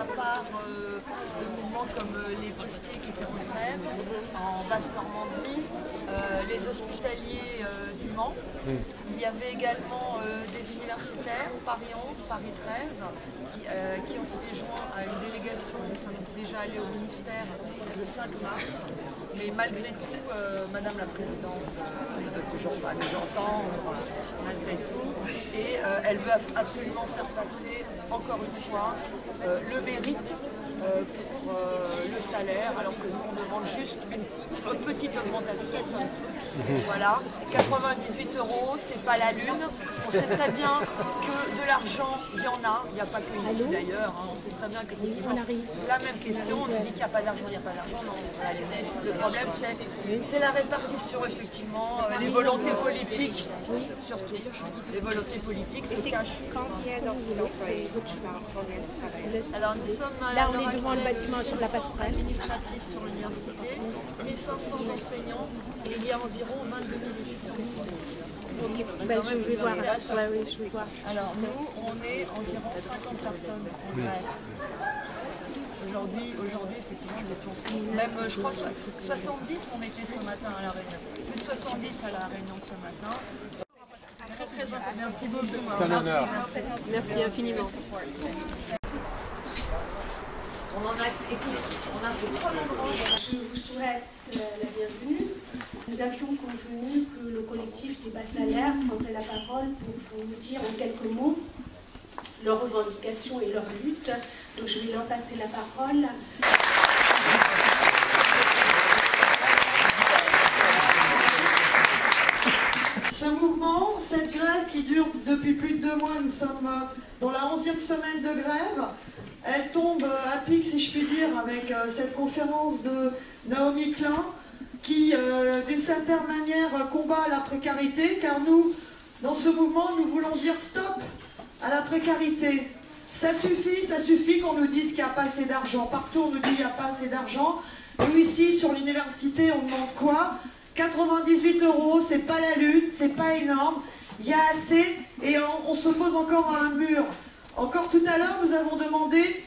à part le mouvement comme les postiers qui étaient en grève en Basse-Normandie, les hospitaliers immenses. Il y avait également des universitaires, Paris 11, Paris 13, qui ont s'était joints à une délégation. Nous sommes déjà allés au ministère le 5 mars. Mais malgré tout, Madame la Présidente ne veut toujours pas nous entendre, malgré tout. Et elle veut absolument faire passer, encore une fois, le mérite pour le salaire, alors que nous, on demande juste une petite augmentation, somme toute. Voilà, 98 €, c'est pas la lune. On sait très bien que de l'argent, il y en a. Il n'y a pas que ici d'ailleurs. Hein. On sait très bien que c'est toujours la même question. On nous dit qu'il n'y a pas d'argent, il n'y a pas d'argent. Non, en réalité, le problème, c'est la répartition, effectivement, les volontés politiques, surtout. Les volontés politiques se cachent. Alors, nous sommes là, on est devant le bâtiment sur la passerelle administratif sur l'université, 1500 enseignants et il y a environ 22 000 étudiants. Okay. Ben, je vais voir. Ouais, oui, je vais voir. Alors nous, on est environ 50 personnes en grève. Aujourd'hui, effectivement, nous étions même, je crois, 70 on était ce matin à la Réunion. Plus de 70 à la Réunion ce matin. Merci beaucoup. C'est un honneur. Merci infiniment. On en a fait 3 endroits. Je vous souhaite la bienvenue. Nous avions convenu que le collectif des bas salaires prendrait la parole pour vous dire en quelques mots leurs revendications et leurs luttes. Donc je vais leur passer la parole. Ce mouvement, cette grève qui dure depuis plus de 2 mois, nous sommes dans la 11e semaine de grève. Elle tombe à pic, si je puis dire, avec cette conférence de Naomi Klein qui, d'une certaine manière, combat la précarité, car nous, dans ce mouvement, nous voulons dire stop à la précarité. Ça suffit qu'on nous dise qu'il n'y a pas assez d'argent. Partout, on nous dit qu'il n'y a pas assez d'argent. Nous, ici, sur l'université, on demande quoi? 98 €, c'est pas la lune, c'est pas énorme. Il y a assez et on se pose encore à un mur. Encore tout à l'heure, nous avons demandé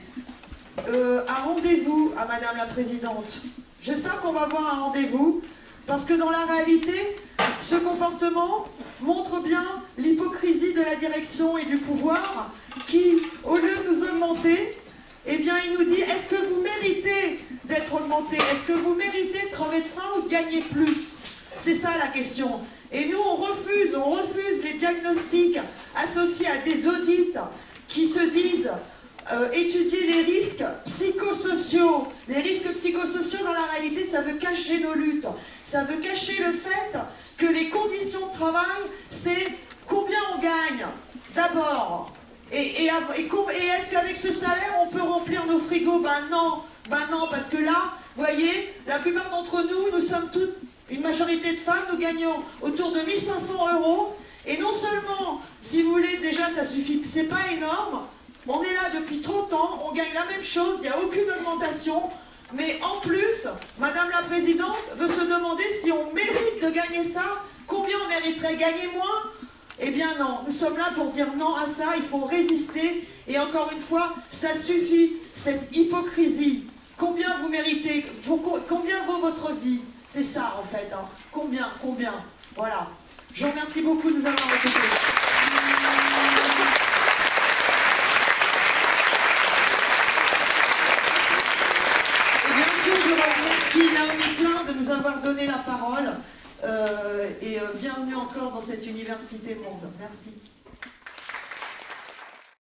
un rendez-vous à Madame la Présidente. J'espère qu'on va avoir un rendez-vous, parce que dans la réalité, ce comportement montre bien l'hypocrisie de la direction et du pouvoir qui, au lieu de nous augmenter, eh bien, il nous dit, est-ce que vous méritez d'être augmenté? Est-ce que vous méritez de crever de faim ou de gagner plus? C'est ça la question. Et nous, on refuse les diagnostics associés à des audits qui se disent étudier les risques psychosociaux. Les risques psychosociaux, dans la réalité, ça veut cacher nos luttes. Ça veut cacher le fait que les conditions de travail, c'est combien on gagne, d'abord. Et est-ce qu'avec ce salaire, on peut remplir nos frigos? Ben non, parce que là, vous voyez, la plupart d'entre nous, nous sommes toutes, une majorité de femmes, nous gagnons autour de 1500 €. Et non seulement, si vous voulez, déjà, ça suffit, c'est pas énorme. On est là depuis 30 ans, on gagne la même chose, il n'y a aucune augmentation. Mais en plus, Madame la Présidente veut se demander si on mérite de gagner ça. Combien on mériterait? Gagner moins? Eh bien non, nous sommes là pour dire non à ça, il faut résister. Et encore une fois, ça suffit, cette hypocrisie. Combien vous méritez? Combien vaut votre vie? C'est ça en fait, hein. Combien? Voilà. Je vous remercie beaucoup de nous avoir écoutés. Et bien sûr, je remercie Naomi Klein de nous avoir donné la parole. Et bienvenue encore dans cette université monde. Merci.